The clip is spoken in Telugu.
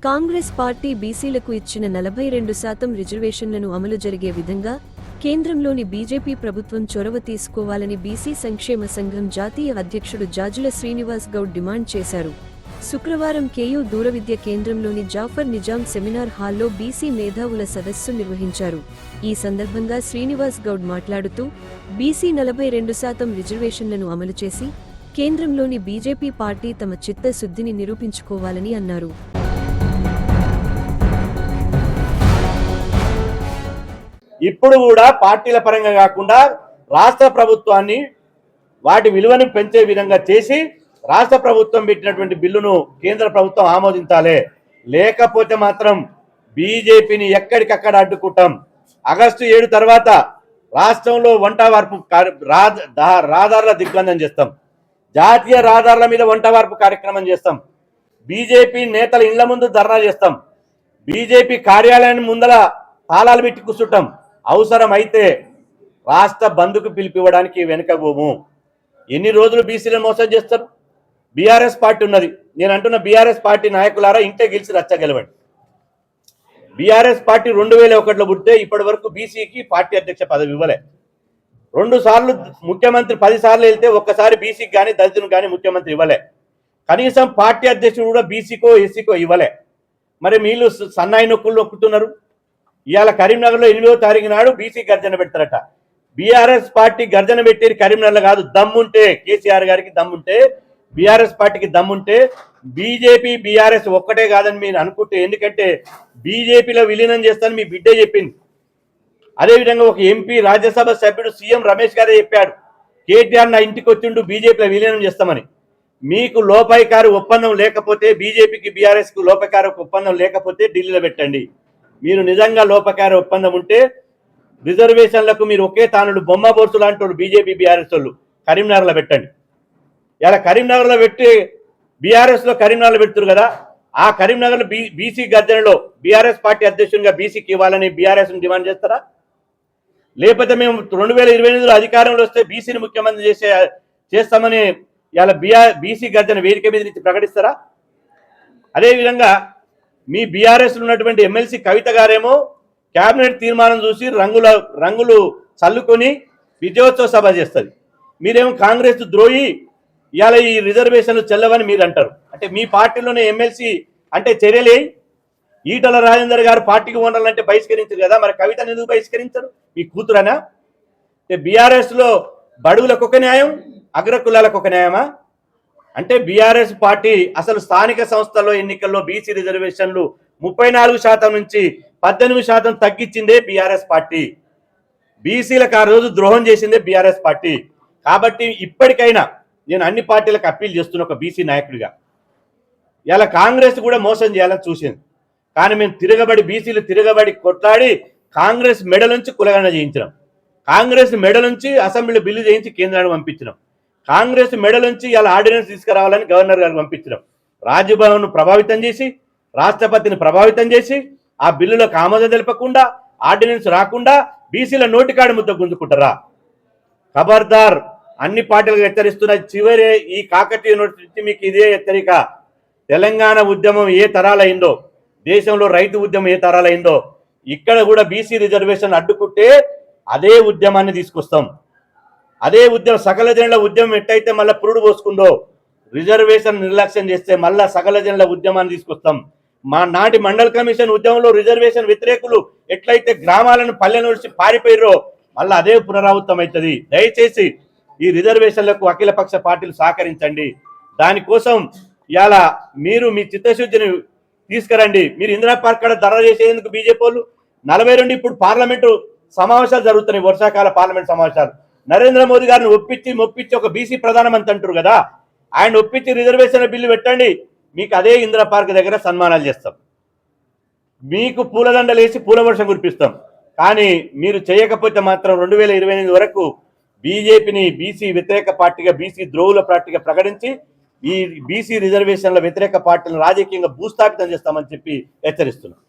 కాంగ్రెస్ పార్టీ బీసీలకు ఇచ్చిన 42% రిజర్వేషన్లను అమలు జరిగే విధంగా కేంద్రంలోని బీజేపీ ప్రభుత్వం చొరవ తీసుకోవాలని బీసీ సంక్షేమ సంఘం జాతీయ అధ్యక్షుడు జాజుల శ్రీనివాస్ గౌడ్ డిమాండ్ చేశారు. శుక్రవారం కేయూ దూరవిద్య కేంద్రంలోని జాఫర్ నిజాం సెమినార్ హాల్లో బీసీ మేధావుల సదస్సు నిర్వహించారు. ఈ సందర్భంగా శ్రీనివాస్ గౌడ్ మాట్లాడుతూ బీసీ 42% రిజర్వేషన్లను అమలు చేసి కేంద్రంలోని బీజేపీ పార్టీ తమ చిత్తశుద్ధిని నిరూపించుకోవాలని అన్నారు. ఇప్పుడు కూడా పార్టీల పరంగా కాకుండా రాష్ట్ర ప్రభుత్వాన్ని వాటి విలువను పెంచే విధంగా చేసి రాష్ట్ర ప్రభుత్వం పెట్టినటువంటి బిల్లును కేంద్ర ప్రభుత్వం ఆమోదించాలి. లేకపోతే మాత్రం బీజేపీని ఎక్కడికక్కడ అడ్డుకుంటాం. ఆగస్టు 7 తర్వాత రాష్ట్రంలో వంట వార్పు రహదారుల దిగ్బంధం చేస్తాం. జాతీయ రహదారుల మీద వంట వార్పు కార్యక్రమం చేస్తాం. బీజేపీ నేతల ఇళ్ల ముందు ధర్నా చేస్తాం. బీజేపీ కార్యాలయాన్ని ముందల తాళాలు పెట్టి కూర్చుంటాం. అవసరమైతే రాష్ట్ర బంధుకు పిలిపివ్వడానికి వెనుకబోము. ఎన్ని రోజులు బీసీలను మోసం చేస్తారు? బీఆర్ఎస్ పార్టీ ఉన్నది. నేను అంటున్న బీఆర్ఎస్ పార్టీ నాయకులారా, ఇంటే గెలిచి రచ్చగెలవండి. బీఆర్ఎస్ పార్టీ 2001లో పుట్టితే ఇప్పటి వరకు బీసీకి పార్టీ అధ్యక్ష పదవి ఇవ్వలే. 2 సార్లు ముఖ్యమంత్రి 10 సార్లు వెళ్తే ఒక్కసారి బీసీకి కానీ దళితునికి కానీ ముఖ్యమంత్రి ఇవ్వలే. కనీసం పార్టీ అధ్యక్షుడు కూడా బీసీకో ఎస్సీకో ఇవ్వలే. మరి వీళ్ళు సన్నాయి నొక్కులు నొక్కుతున్నారు. ఇవాళ కరీంనగర్లో 8వ తారీఖు నాడు బీసీ గర్జన పెడతారట. బీఆర్ఎస్ పార్టీ గర్జన పెట్టేది కరీంనగర్లో కాదు. దమ్ముంటే కేసీఆర్ గారికి దమ్ముంటే, బీఆర్ఎస్ పార్టీకి దమ్ముంటే, బీజేపీ బీఆర్ఎస్ ఒక్కటే కాదని మీరు అనుకుంటే, ఎందుకంటే బీజేపీలో విలీనం చేస్తానని మీ బిడ్డే చెప్పింది. అదేవిధంగా ఒక ఎంపీ రాజ్యసభ సభ్యుడు సీఎం రమేష్ గారే చెప్పాడు, కేటీఆర్ నా ఇంటికి వచ్చిండు బీజేపీలో విలీనం చేస్తామని. మీకు లోపాయికారు ఒప్పందం లేకపోతే, బీజేపీకి బీఆర్ఎస్కు లోపాయికారు ఒప్పందం లేకపోతే ఢిల్లీలో పెట్టండి. మీరు నిజంగా లోపకార ఒప్పందం ఉంటే రిజర్వేషన్లకు మీరు ఒకే తానుడు బొమ్మ బోర్సు లాంటి బీజేపీ బీఆర్ఎస్ వాళ్ళు కరీంనగర్లో పెట్టండి. ఇలా కరీంనగర్లో పెట్టి బీఆర్ఎస్లో కరీంనగర్లో పెడుతున్నారు కదా, ఆ కరీంనగర్లో బీసీ గర్జనలో బీఆర్ఎస్ పార్టీ అధ్యక్షునిగా బీసీకి ఇవ్వాలని బీఆర్ఎస్ని డిమాండ్ చేస్తారా? లేకపోతే మేము 2028లో అధికారంలో వస్తే బీసీని ముఖ్యమంత్రి చేస్తామని ఇలా బీసీ గర్జన వేదిక మీద నుంచి ప్రకటిస్తారా? అదేవిధంగా మీ బీఆర్ఎస్ ఉన్నటువంటి ఎమ్మెల్సీ కవిత గారేమో కేబినెట్ తీర్మానం చూసి రంగులు చల్లుకొని విజయోత్సవ సభ చేస్తుంది. మీరేమో కాంగ్రెస్ ద్రోహి, ఇవాళ ఈ రిజర్వేషన్లు చెల్లవని మీరు అంటారు. అంటే మీ పార్టీలోనే ఎమ్మెల్సీ అంటే చర్యలే. ఈటల రాజేందర్ గారు పార్టీకి ఉండాలంటే బహిష్కరించారు కదా, మరి కవితను ఎందుకు బహిష్కరించరు? మీ కూతురనా? బీఆర్ఎస్లో బడుగులకు ఒక న్యాయం, అగ్రకులాలకు ఒక న్యాయమా? అంటే బీఆర్ఎస్ పార్టీ అసలు స్థానిక సంస్థల్లో ఎన్నికల్లో బీసీ రిజర్వేషన్లు 34% నుంచి 18% తగ్గించిందే బీఆర్ఎస్ పార్టీ. బీసీలకు ఆ రోజు ద్రోహం చేసిందే బీఆర్ఎస్ పార్టీ. కాబట్టి ఇప్పటికైనా నేను అన్ని పార్టీలకు అప్పీల్ చేస్తున్న ఒక బీసీ నాయకుడిగా, ఇలా కాంగ్రెస్ కూడా మోసం చేయాలని చూసింది. కానీ మేము బీసీలు తిరగబడి కొట్లాడి కాంగ్రెస్ మెడ నుంచి కులగణ చేయించినాం. కాంగ్రెస్ మెడ నుంచి అసెంబ్లీలో బిల్లు చేయించి కేంద్రానికి పంపించినాం. కాంగ్రెస్ మెడ నుంచి ఇలా ఆర్డినెన్స్ తీసుకురావాలని గవర్నర్ గారికి పంపించడం, రాజ్యభవన్ను ప్రభావితం చేసి, రాష్ట్రపతిని ప్రభావితం చేసి, ఆ బిల్లులకు ఆమోదం తెలపకుండా, ఆర్డినెన్స్ రాకుండా బీసీల నోటికాడి ముద్ద గుంజుకుంటారా? ఖబర్దార్, అన్ని పార్టీలకు హెచ్చరిస్తున్న చివరి ఈ కాకతీయ నోటి నుంచి మీకు ఇదే హెచ్చరిక. తెలంగాణ ఉద్యమం ఏ తరాలైందో, దేశంలో రైతు ఉద్యమం ఏ తరాలైందో, ఇక్కడ కూడా బీసీ రిజర్వేషన్ అడ్డుకుంటే అదే ఉద్యమాన్ని తీసుకొస్తాం. అదే ఉద్యమం సకల జనుల ఉద్యమం ఎట్టయితే మళ్ళీ పురుడు పోసుకుందో, రిజర్వేషన్ నిర్లక్ష్యం చేస్తే మళ్ళా సకల జనుల ఉద్యమాన్ని తీసుకొస్తాం. మా నాటి మండల్ కమిషన్ ఉద్యమంలో రిజర్వేషన్ వ్యతిరేకులు ఎట్లయితే గ్రామాలను పల్లె నుంచి పారిపోయారో మళ్ళీ అదే పునరావృతం అవుతుంది. దయచేసి ఈ రిజర్వేషన్లకు అఖిలపక్ష పార్టీలు సహకరించండి. దానికోసం ఇలా మీరు మీ చిత్తశుద్ధిని తీసుకురండి. మీరు ఇందిరా పార్క్ కాడ ధర చేసేందుకు బీజేపీ వాళ్ళు 42 ఇప్పుడు పార్లమెంటు సమావేశాలు జరుగుతున్నాయి, వర్షాకాల పార్లమెంట్ సమావేశాలు. నరేంద్ర మోదీ గారిని ఒప్పించి ఒక బీసీ ప్రధానమంత్రి అంటారు కదా, ఆయన ఒప్పించి రిజర్వేషన్ బిల్లు పెట్టండి. మీకు అదే ఇందిరా పార్క్ దగ్గర సన్మానాలు చేస్తాం, మీకు పూలదండలు వేసి పూల వర్షం కురిపిస్తాం. కానీ మీరు చేయకపోతే మాత్రం 2028 వరకు బీజేపీని బీసీ వ్యతిరేక పార్టీగా, బీసీ ద్రోహుల పార్టీగా ప్రకటించి ఈ బీసీ రిజర్వేషన్ల వ్యతిరేక పార్టీలను రాజకీయంగా భూస్థాపితం చేస్తామని చెప్పి హెచ్చరిస్తున్నాం.